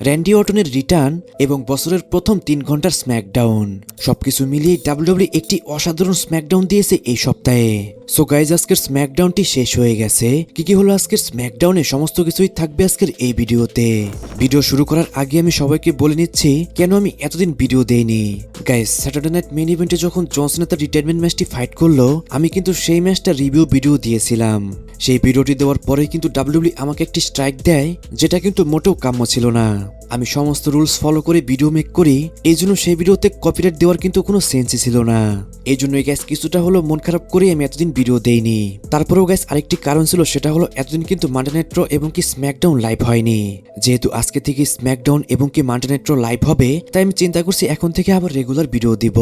Randy অর্টনের return এবং বছরের প্রথম 3 ঘন্টার স্ম্যাকডাউন সবকিছু মিলিয়ে ডাব্লিউডাব্লিউ একটি অসাধারণ স্ম্যাকডাউন দিয়েছে এই সপ্তাহে। সো গাইজ, আজকের স্ম্যাকডাউনটি শেষ হয়ে গেছে। কি হলো আজকের স্ম্যাকডাউনে সমস্ত কিছুই থাকবে আজকের এই ভিডিওতে। ভিডিও শুরু করার আগে আমি সবাইকে বলে নিচ্ছি কেন আমি এতদিন ভিডিও দেইনি। গাইজ, স্যাটারডে নাইট মেইন ইভেন্টে যখন জন সিনা তার রিটায়ারমেন্ট ম্যাচটি ফাইট করলো, আমি কিন্তু সেই ম্যাচটা রিভিউ ভিডিও দিয়েছিলাম। সেই ভিডিওটি দেওয়ার পরেই কিন্তু ডাব্লিউডাব্লিউ আমাকে একটি স্ট্রাইক দেয়, যেটা কিন্তু মোটেও কাম্য ছিল না। আমি সমস্ত রুলস ফলো করে ভিডিও মেক করি, এই জন্য সেই ভিডিওতে কপিরাইট দেওয়ার কিন্তু কোনো সেন্সই ছিল না। এই জন্যই গ্যাস কিছুটা হলো মন খারাপ করে আমি এতদিন ভিডিও দেইনি। তারপরেও গ্যাস আরেকটি কারণ ছিল, সেটা হলো এতদিন কিন্তু মানডে নাইট র এবং কি স্ম্যাকডাউন লাইভ হয়নি। যেহেতু আজকে থেকে স্ম্যাকডাউন এবং কি মানডে নাইট র লাইভ হবে, তাই আমি চিন্তা করছি এখন থেকে আবার রেগুলার ভিডিও দিব।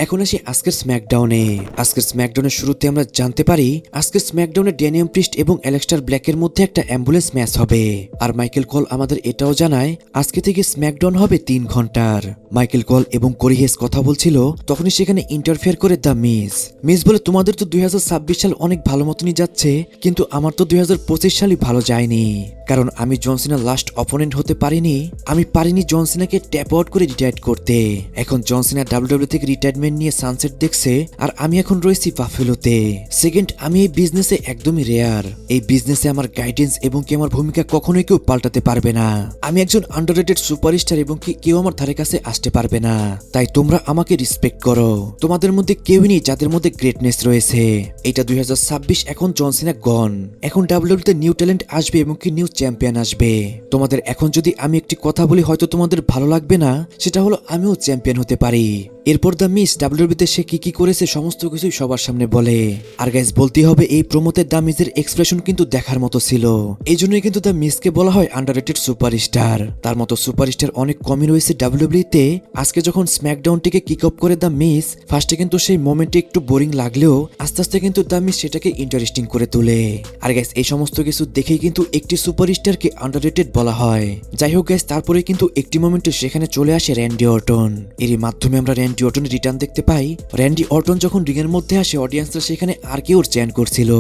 এখন আসি আজকের স্ম্যাকডাউনে। আজকের স্ম্যাকডাউনের শুরুতে আমরা জানতে পারি আজকের স্ম্যাকডাউনে ড্যানিয়াম প্রিস্ট এবং অ্যালেক্সটার ব্ল্যাকের মধ্যে একটা অ্যাম্বুলেন্স ম্যাচ হবে। আর মাইকেল কল আমাদের এটাও জানায় আজকে থেকে স্ম্যাকডাউন হবে 3 ঘন্টার। মাইকেল কল এবং কোরি হেস কথা বলছিল, তখনই সেখানে ইন্টারফেয়ার করে দ্য মিস বলে, তোমাদের তো 2026 সাল অনেক ভালো মতনই যাচ্ছে, কিন্তু আমার তো 2025 সালই ভালো যায়নি। কারণ আমি জন সিনার লাস্ট অপোনেন্ট হতে পারিনি। আমি পারিনি জন সিনাকে ট্যাপ আউট করে রিটায়ার করতে। এখন জন সিনা ডাব্লিউডাব্লিউ থেকে রিটায়ারমেন্ট নিয়ে সানসেট দেখছে, আর আমি এখন রয়েছি বাফেলোতে। সেকেন্ড, আমি এই বিজনেসে একদমই রেয়ার। এই বিজনেসে আমার গাইডেন্স এবং কি আমার ভূমিকা কখনোই কেউ পাল্টাতে পারবে না। আমি একজন আন্ডাররেটেড সুপারস্টার এবং কি কেউ আমার ধারে কাছে আসতে পারবে না। তাই তোমরা আমাকে রিসপেক্ট করো। তোমাদের মধ্যে কেউই নেই যাদের মধ্যে গ্রেটনেস রয়েছে। এটা 2026, এখন জন সিনা গন। এখন ডাব্লিউডাব্লিউ তে নিউ ট্যালেন্ট আসবে এবং কি নিউ চ্যাম্পিয়ন আসবে। তোমাদের এখন যদি আমি একটি কথা বলি হয়তো তোমাদের ভালো লাগবে না, সেটা হলো আমিও চ্যাম্পিয়ন হতে পারি। এরপর দ্য মিস ডাব্লিউডাব্লিউ তে সে কি করেছে সমস্ত কিছুই সবার সামনে বলে। আর গাইস, বলতে হবে এই প্রোমোতে দ্য মিসের এক্সপ্রেশন কিন্তু দেখার মতো ছিল। এই জন্যই কিন্তু দ্য মিসকে বলা হয় আন্ডাররেটেড সুপারস্টার। তার মতো সুপারস্টার অনেক কমই রয়েছে ডাব্লিউডাব্লিউ তে। আজকে যখন স্ম্যাকডাউনটিকে কিক অফ করে দ্য মিস, ফার্স্টে কিন্তু সেই মোমেন্টে একটু বোরিং লাগলেও আস্তে আস্তে কিন্তু দ্য মিস সেটাকে ইন্টারেস্টিং করে তোলে। আর গাইস, এই সমস্ত কিছু দেখেই কিন্তু একটি সুপারস্টারকে আন্ডাররেটেড বলা হয়। যাই হোক গাইস, তারপরে কিন্তু একটি মোমেন্টে সেখানে চলে আসে র্যান্ডি অর্টন। এরই মাধ্যমে আমরা র্যান্ডি অর্টনের রিটার্ন দেখতে পাই। র্যান্ডি অর্টন যখন রিং এর মধ্যে আসে, অডিয়েন্সরা সেখানে আর কেউ চ্যান করছিল,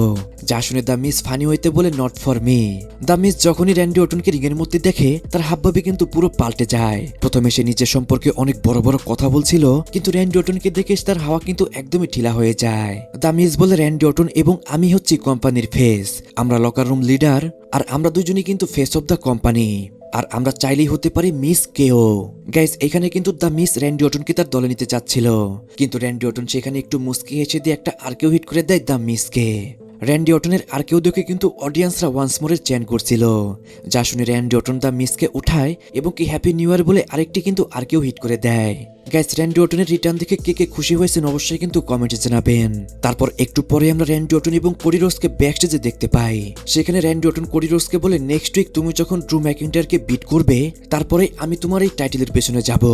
যা শুনে দ্য মিস ফানি হইতে বলে not for me. The miss যখনই র্যান্ডি অর্টনকে রিং এর মধ্যে দেখে, তার হাবভাবে কিন্তু পুরো পাল্টে যায়। প্রথমে সে নিজের সম্পর্কে অনেক বড় বড় কথা বলছিল, কিন্তু র্যান্ডি অর্টনকে দেখে তার হাওয়া কিন্তু একদমই ঢিলা হয়ে যায়। দ্য মিস বলে, র্যান্ডি অর্টন এবং আমি হচ্ছি কোম্পানির ফেস। আমরা লকার রুম লিডার, আর আমরা দুজনই কিন্তু ফেস অফ দ্য কোম্পানি। আর আমরা চাইলেই হতে পারি মিস কেও। গাইস, এখানে কিন্তু দ্য মিস র্যান্ডি অর্টনকে তার দলে নিতে চাচ্ছিল, কিন্তু র্যান্ডি অর্টন সেখানে একটু মুস্কি হেসে দিয়ে একটা আরকেও হিট করে দেয় দ্য মিসকে। র্যান্ডি অর্টনের আরকেও দেখে কিন্তু অডিয়েন্সরা ওয়ান্স মোরের চ্যান করছিল, যা শুনে র্যান্ডি অর্টন দ্য মিসকে উঠায় এবং কি হ্যাপি নিউ ইয়ার বলে আরেকটি কিন্তু আরকেও হিট করে দেয়। গাইস, র্যান্ডি অর্টনের রিটার্ন দেখে কে কে খুশি হয়েছেন অবশ্যই কিন্তু কমেন্টে জানাবেন। তারপর একটু পরে আমরা র্যান্ডি অর্টন এবং কোডি রোডসকে ব্যাকস্টেজে দেখতে পাই। সেখানে র্যান্ডি অর্টন কোডি রোডসকে বলে, নেক্সট উইক তুমি যখন ড্রু ম্যাকিন্টায়ারকে বিট করবে, তারপরে আমি তোমার এই টাইটেলের পেছনে যাব।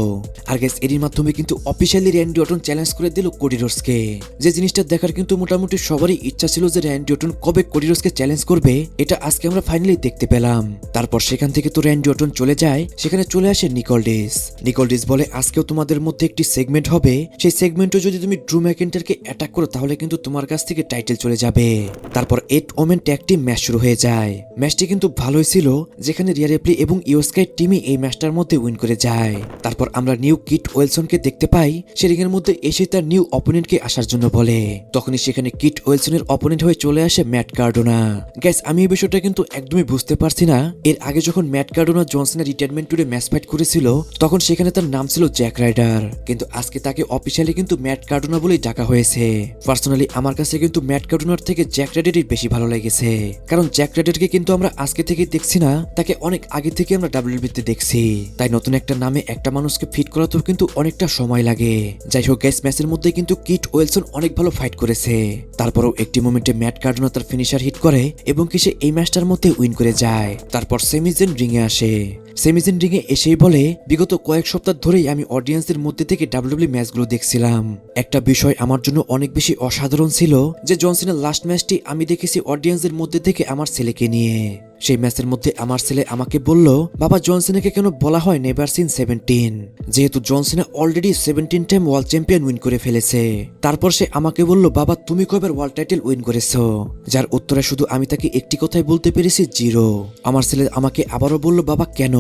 আর গাইস, এরই মাধ্যমে কিন্তু অফিশিয়ালি র্যান্ডি অর্টন চ্যালেঞ্জ করে দিল কোডি রোডসকে। যে জিনিসটা দেখার কিন্তু মোটামুটি সবারই ইচ্ছা ছিল যে র্যান্ডি অর্টন কবে কোডি রোডসকে চ্যালেঞ্জ করবে, এটা আজকে আমরা ফাইনালি দেখতে পেলাম। তারপর সেখান থেকে তো র্যান্ডি অর্টন চলে যায়, সেখানে চলে আসে নিকোলডিস বলে, আজকেও তোমাদের মধ্যে একটি সেগমেন্ট হবে। সেই সেগমেন্টে যদি তুমি ড্রু ম্যাকিন্টায়ারকে অ্যাটাক করো, তাহলে কিন্তু তোমার কাছ থেকে টাইটেল চলে যাবে। তারপর 8 ওমেন ট্যাগ টিম ম্যাচ শুরু হয়ে যায়। ম্যাচটি কিন্তু ভালোই ছিল, যেখানে রিয়া রিপ্লি এবং ইও স্কাই টিমই এই ম্যাচটার মধ্যে উইন করে যায়। তারপর আমরা নিউ কিট ওয়েলসনকে দেখতে পাই, সে রিং এর মধ্যে এসে তার নিউ অপোনেন্টকে আসার জন্য বলে। তখনই সেখানে কিট ওয়েলসনের অপোনেন্ট হয়ে চলে আসে ম্যাট কার্ডোনা। গ্যাস, আমি এই বিষয়টা কিন্তু একদমই বুঝতে পারছি না। এর আগে যখন ম্যাট কার্ডোনা জন সিনার রিটায়ারমেন্ট ট্যুরে ম্যাচ ফাইট করেছিল, তখন সেখানে তার নাম ছিল জ্যাক রাইডার, কিন্তু আজকে তাকে অফিশিয়ালি কিন্তু ম্যাট কার্ডোনা বলেই ডাকা হয়েছে। পার্সোনালি আমার কাছে কিন্তু ম্যাট কার্ডোনার থেকে জ্যাক রাইডারই বেশি ভালো লেগেছে, কারণ জ্যাক রাইডারকে কিন্তু আমরা আজকে থেকে দেখছি না, তাকে অনেক আগে থেকে আমরা ডাব্লিউডাব্লিউতে দেখছি। তাই নতুন একটা নামে একটা মানুষকে ফিট করাতেও কিন্তু অনেকটা সময় লাগে। যাই হোক গাইস, ম্যাচের মধ্যে কিন্তু কিট ওয়েলসন অনেক ভালো ফাইট করেছে। তারপরও একটি মোমেন্টে ম্যাট কার্ডোনা তার ফিনিশার হিট করে এবং কি সে এই ম্যাচটার মধ্যে উইন করে যায়। তারপর সেমিজেন রিংয়ে আসে। সেমিজেন রিংয়ে এসেই বলে, বিগত কয়েক সপ্তাহ ধরেই আমি অডিয়েন্সের মধ্যে থেকে ডাব্লিউডাব্লিউ ম্যাচগুলো দেখছিলাম। একটা বিষয় আমার জন্য অনেক বেশি অসাধারণ ছিল, যে জন সিনার লাস্ট ম্যাচটি আমি দেখেছি অডিয়েন্সের মধ্যে থেকে আমার ছেলেকে নিয়ে। সেই ম্যাচের মধ্যে আমার ছেলে আমাকে বলল, বাবা জন সিনাকে কেন বলা হয় নেভার সিন 17, যেহেতু John Cena already 17 time world champion win করে ফেলেছে। তারপর সে আমাকে বলল, বাবা তুমি কয়বার ওয়ার্ল্ড টাইটেল উইন করেছো? যার উত্তরে শুধু আমি তাকে একটি কথাই বলতে পেরেছি, 0। আমার ছেলে আমাকে আবারও বলল, বাবা কেন?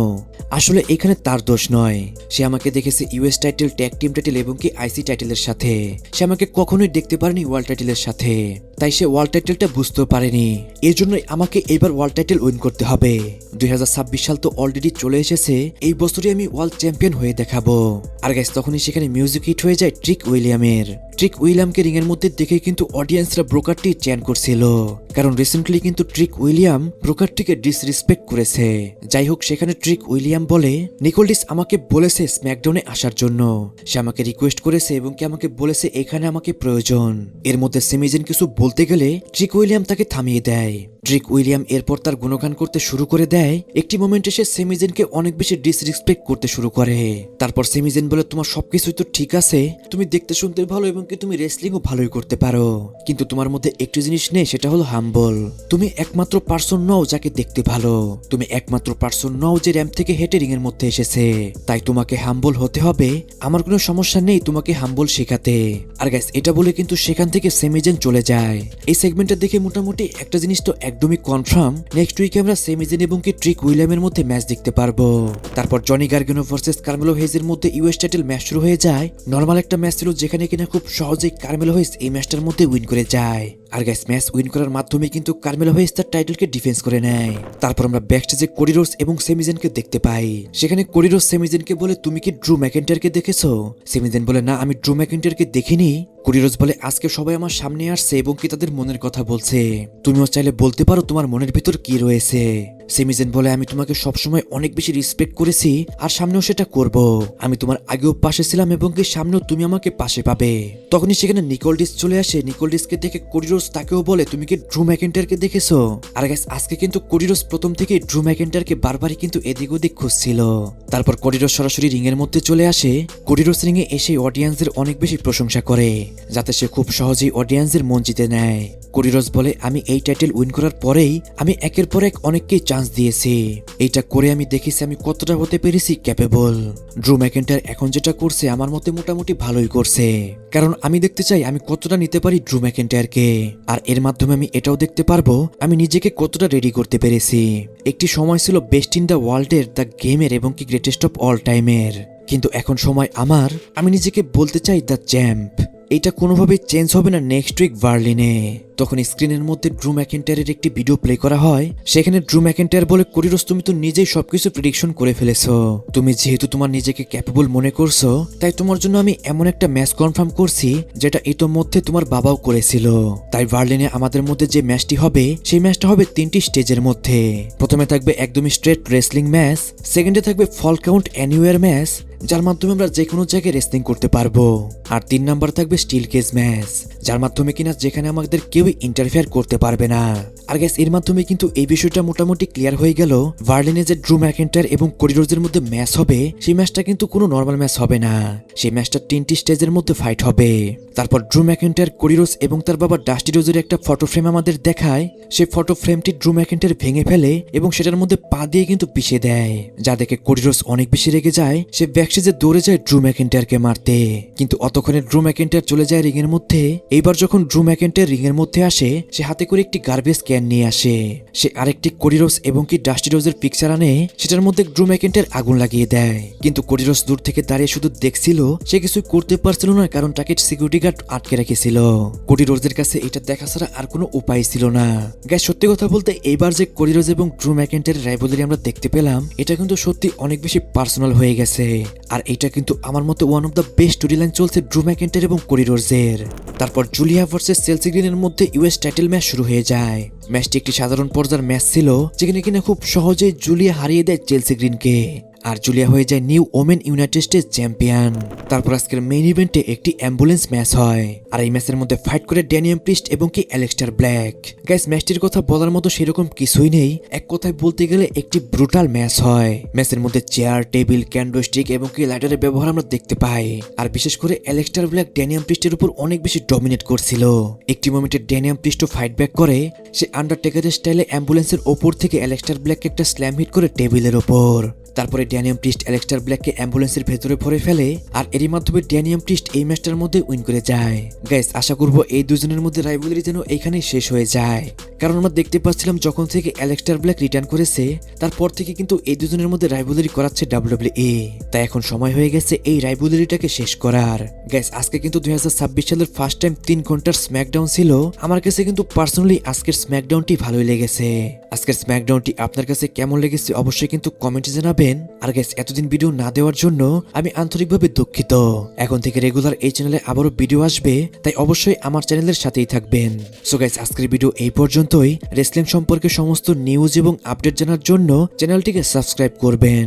আসলে এখানে তার দোষ নয়। সে আমাকে দেখেছে US title, tag team title এবং কি আইসি টাইটেলের সাথে। সে আমাকে কখনোই দেখতে পারেনি ওয়ার্ল্ড টাইটেলের সাথে, তাই সে ওয়ার্ল্ড টাইটেলটা বুঝতে পারেনি। এর জন্যই আমাকে এবার ওয়ার্ল্ড টাইটেল উইন করতে হবে। 2026 সাল তো অলরেডি চলে এসেছে, এই বছরই আমি ওয়ার্ল্ড চ্যাম্পিয়ন হয়ে দেখাবো। আর গাইস তখনই সেখানে মিউজিক হিট হয়ে যায় ট্রিক উইলিয়ামের। ট্রিক উইলিয়ামকে রিং এর মধ্যে দেখে কিন্তু অডিয়েন্সরা ব্রোকারটি চ্যান করছিল, কারণ রিসেন্টলি কিন্তু ট্রিক উইলিয়াম ব্রোকারটিকে ডিসরেসপেক্ট করেছে। যাই হোক, সেখানে ট্রিক উইলিয়াম বলে, নিকোলডিস আমাকে বলেছে স্ম্যাকডাউনে আসার জন্য। সে আমাকে রিকোয়েস্ট করেছে এবং কি আমাকে বলেছে এখানে আমাকে প্রয়োজন। এর মধ্যে সেমিজেন কিছু বলতে গেলে ট্রিক উইলিয়াম তাকে থামিয়ে দেয়। ট্রিক উইলিয়াম এরপর তার গুণগান করতে শুরু করে দেয়। একটি মোমেন্টে সে সেমিজেনকে অনেক বেশি ডিসরেসপেক্ট করতে শুরু করে। তারপর সেমিজেন বলে, তোমার সবকিছুই তো ঠিক আছে, তুমি দেখতে শুনতে ভালো এবং কি তুমি রেসলিংও ভালোই করতে পারো, কিন্তু তোমার মধ্যে একটি জিনিস নেই, সেটা হলো হাম্বল। তুমি একমাত্র পার্সন নও যাকে দেখতে ভালো, তুমি একমাত্র পার্সন নও যে র্যাম্প থেকে হেঁটে রিং এর মধ্যে এসেছে, তাই তোমাকে হাম্বল হতে হবে। আমার কোনো সমস্যা নেই তোমাকে হাম্বল শেখাতে। আর গাইস এটা বলে কিন্তু সেখান থেকে সেমিজেন চলে যায়। এই সেগমেন্টটা দেখে মোটামুটি একটা জিনিস তো একদমই কনফার্ম, নেক্সট উইকে আমরা সেমিজেন এবং কি ট্রিক উইলিয়ামের মধ্যে ম্যাচ দেখতে পারবো। তারপর জনি গার্গানো ভার্সেস কার্মেলো হেজের মধ্যে ইউএস টাইটেল ম্যাচ শুরু হয়ে যায়। নর্মাল একটা ম্যাচ ছিল যেখানে কিনা খুব সহজেই কার্মেলো হেজ এই ম্যাচটার মধ্যে উইন করে যায়। আর গাইস ম্যাচ উইন করার মাধ্যমে কিন্তু কার্মেলো হেজ তার টাইটেলকে ডিফেন্স করে নেয়। তারপর আমরা ব্যাকস্টেজে কোডি রোডস এবং সেমিজেনকে দেখতে পাই। সেখানে কোডি রোডস সেমিজেনকে বলে, তুমি কি ড্রু ম্যাকেন্টায়ারকে দেখেছো? সেমিজেন বলে, না আমি ড্রু ম্যাকেন্টায়ারকে দেখিনি। কোডি রোডস বলে, আজকে সবাই আমার সামনে আসছে এবং কি তাদের মনের কথা বলছে, তুমিও চাইলে বলতে পারো তোমার মনের ভিতর কি রয়েছে। সেমিজেন বলে, আমি তোমাকে সবসময় অনেক বেশি রেসপেক্ট করেছি আর সামনেও সেটা করব। আমি তোমার আগেও পাশে ছিলাম এবং কি সামনেও তুমি আমাকে পাশে পাবে। তখনই সেখানে নিকোলডিস চলে আসে। নিকোলডিসকে দেখে কোডি রোডস তাকেও বলে, তুমি কি ড্রু ম্যাকেন্টায়ারকে দেখেছো? আর গাইস আজকে কিন্তু কোডি রোডস প্রথম থেকে ড্রু ম্যাকেন্টায়ারকে বারবারই কিন্তু এদিক ওদিক খুঁজছিল। তারপর কোডি রোডস সরাসরি রিং এর মধ্যে চলে আসে। কোডি রোডস রিং এ এসে অডিয়েন্সদের অনেক বেশি প্রশংসা করে, যাতে সে খুব সহজেই অডিয়েন্সদের মন জিতে নেয়। কোডি রোডস বলে, আমি এই টাইটেল উইন করার পরেই আমি একের পর এক অনেককেই চান্স দিয়েছি। এইটা করে আমি দেখেছি আমি কতটা হতে পেরেছি ক্যাপেবল। ড্রু ম্যাকেন্টায়ার এখন যেটা করছে আমার মতে মোটামুটি ভালোই করছে, কারণ আমি দেখতে চাই আমি কতটা নিতে পারি ড্রু ম্যাকেন্টায়ারকে। আর এর মাধ্যমে আমি এটাও দেখতে পারবো আমি নিজেকে কতটা রেডি করতে পেরেছি। একটি সময় ছিল বেস্ট ইন দ্য ওয়ার্ল্ডের, দ্য গেমের এবং কি গ্রেটেস্ট অফ অল টাইমের, কিন্তু এখন সময় আমার, আমি নিজেকে বলতে চাই দ্য চ্যাম্প। এটা কোনোভাবেই চেঞ্জ হবে না নেক্সট উইক বার্লিনে। তখন স্ক্রিনের মধ্যে ড্রু ম্যাকেন্টায়ারের একটি ভিডিও প্লে করা হয়। সেখানে ড্রু ম্যাকেন্টায়ার বলে, কোডি রোডস তুমি তো নিজেই সবকিছু প্রেডিকশন করে ফেলেছো। তুমি যেহেতু তোমার নিজেকে ক্যাপেবল মনে করছো, তাই তোমার জন্য আমি এমন একটা ম্যাচ কনফার্ম করছি যেটা ইতোমধ্যে তোমার বাবাও করেছিল। তাই বার্লিনে আমাদের মধ্যে যে ম্যাচটি হবে সেই ম্যাচটা হবে 3টি স্টেজের মধ্যে। প্রথমে থাকবে একদমই স্ট্রেট রেসলিং ম্যাচ, সেকেন্ডে থাকবে ফল কাউন্ট অ্যানিওয়ার ম্যাচ, যার মাধ্যমে আমরা যে কোনো জায়গায় রেসলিং করতে পারবো। আর 3 নাম্বার থাকবে স্টিল কেজ ম্যাচ, যার মাধ্যমে কিনা যেখানে আমাদের কেউই ইন্টারফেয়ার করতে পারবে না। আর গ্যাস এর মাধ্যমে কিন্তু এই বিষয়টা মোটামুটি ক্লিয়ার হয়ে গেল। বার্লিনে যে ড্রু ম্যাকেন্টায়ার এবং কোডি রোডসের মধ্যে ম্যাচ হবে সেই ম্যাচটা কিন্তু কোনো নর্মাল ম্যাচ হবে না, সেই ম্যাচটা 3টি স্টেজের মধ্যে ফাইট হবে। তারপর ড্রু ম্যাকেন্টায়ার, কোডি রোডস এবং তার বাবা ডাস্টি রোজের একটা ফটো ফ্রেম আমাদের দেখায়। সেই ফটো ফ্রেমটি ড্রু ম্যাকেন্টায়ার ভেঙে ফেলে এবং সেটার মধ্যে পা দিয়ে কিন্তু পিষে দেয়, যা দেখে কোডি রোডস অনেক বেশি রেগে যায়। সে ব্যাকস্টেজে দৌড়ে যায় ড্রু ম্যাকেন্টায়ারকে মারতে, কিন্তু অতক্ষণে ড্রু ম্যাকেন্টায়ার চলে যায় রিং এর মধ্যে। এইবার যখন ড্রু ম্যাকেন্টায়ার রিং এর মধ্যে আসে, সে হাতে করে একটি গার্বেজ ক্যান নিয়ে আসে। সে আরেকটি কোডি রোডস এবং কি ডাস্টি রোজের পিকচার আনে, সেটার মধ্যে ড্রু ম্যাকেন্টায়ার আগুন লাগিয়ে দেয়। কিন্তু কোডি রোডস দূর থেকে দাঁড়িয়ে শুধু দেখছিল, সে কিছু করতে পারছিল না, কারণ তাকে সিকিউরিটি গার্ড আটকে রেখেছিল। কোডি রোডসের কাছে এটা দেখা ছাড়া আর কোনো উপায় ছিল না। গ্যাস সত্যি কথা বলতে এইবার যে কোডি রোডস এবং ড্রু ম্যাকেন্টায়ারের রাইভালরি আমরা দেখতে পেলাম, এটা কিন্তু সত্যি অনেক বেশি পার্সোনাল হয়ে গেছে। আর এটা কিন্তু আমার মতে one of the best story line চলছে ড্রু ম্যাকেন্টায়ার এবং কোডি রোডসের। তারপর জুলিয়া ভার্সেস চেলসি গ্রিনের মধ্যে ইউএস টাইটেল ম্যাচ শুরু হয়ে যায়। ম্যাচটি একটি সাধারণ পর্যায়ের ম্যাচ ছিল, যেখানে কিনা খুব সহজেই জুলিয়া হারিয়ে দেয় চেলসি গ্রিনকে। আর জুলিয়া হয়ে যায় new women United states champion. তারপর আজকের মেইন ইভেন্টে একটি অ্যাম্বুলেন্স ম্যাচ হয়, আর এই ম্যাচের মধ্যে ফাইট করে ড্যানিয়াম প্রিস্ট এবং কি অ্যালেক্সটার ব্ল্যাক। গাইস, ম্যাচটির কথা বলার মতো সেরকম কিছুই নেই, এক কথায় বলতে গেলে একটি ব্রুটাল ম্যাচ হয়। ম্যাচের মধ্যে চেয়ার, টেবিল, ক্যান্ডলস্টিক এবং কি লাইটারের ব্যবহার আমরা দেখতে পাই। আর বিশেষ করে অ্যালেক্সটার ব্ল্যাক ড্যানিয়াম প্রিস্টের উপর অনেক বেশি ডমিনেট করছিল। একটি মোমেন্টে ড্যানিয়াম প্রিস্টও ফাইট ব্যাক করে, সে আন্ডারটেকারের স্টাইলে অ্যাম্বুলেন্সের ওপর থেকে অ্যালেক্সটার ব্ল্যাককে একটা স্ল্যাম হিট করে টেবিলের ওপর। তারপরে ড্যানিয়াম প্রিস্ট অ্যালেক্সটার ব্ল্যাককে অ্যাম্বুলেন্সের ভেতরে ভরে ফেলে, আর এরই মাধ্যমে ড্যানিয়াম প্রিস্ট এই ম্যাচটার মধ্যে উইন করে যায়। গাইস, আশা করবো এই দুজনের মধ্যে রাইভালরি যেন এইখানেই শেষ হয়ে যায়, কারণ আমরা দেখতে পাচ্ছিলাম যখন থেকে অ্যালেক্সটার ব্ল্যাক রিটার্ন করেছে তারপর থেকে কিন্তু এই দুজনের মধ্যে রাইভালরি করাচ্ছে WWE। তাই এখন সময় হয়ে গেছে এই রাইভালরিটাকে শেষ করার। গাইস, আজকে কিন্তু 2026 সালের ফার্স্ট টাইম 3 ঘন্টার স্ম্যাকডাউন ছিল। আমার কাছে কিন্তু পার্সোনালি আজকের স্ম্যাকডাউনটি ভালোই লেগেছে। আজকের স্ম্যাকডাউনটি আপনার কাছে কেমন লেগেছে অবশ্যই কিন্তু কমেন্টে জানাবেন। আর গাইস, এতদিন ভিডিও না দেওয়ার জন্য আমি আন্তরিকভাবে দুঃখিত। এখন থেকে রেগুলার এই চ্যানেলে আবারও ভিডিও আসবে, তাই অবশ্যই আমার চ্যানেলের সাথেই থাকবেন। সো গাইস, আজকের ভিডিও এই পর্যন্তই। রেসলিং সম্পর্কে সমস্ত নিউজ এবং আপডেট জানার জন্য চ্যানেলটিকে সাবস্ক্রাইব করবেন।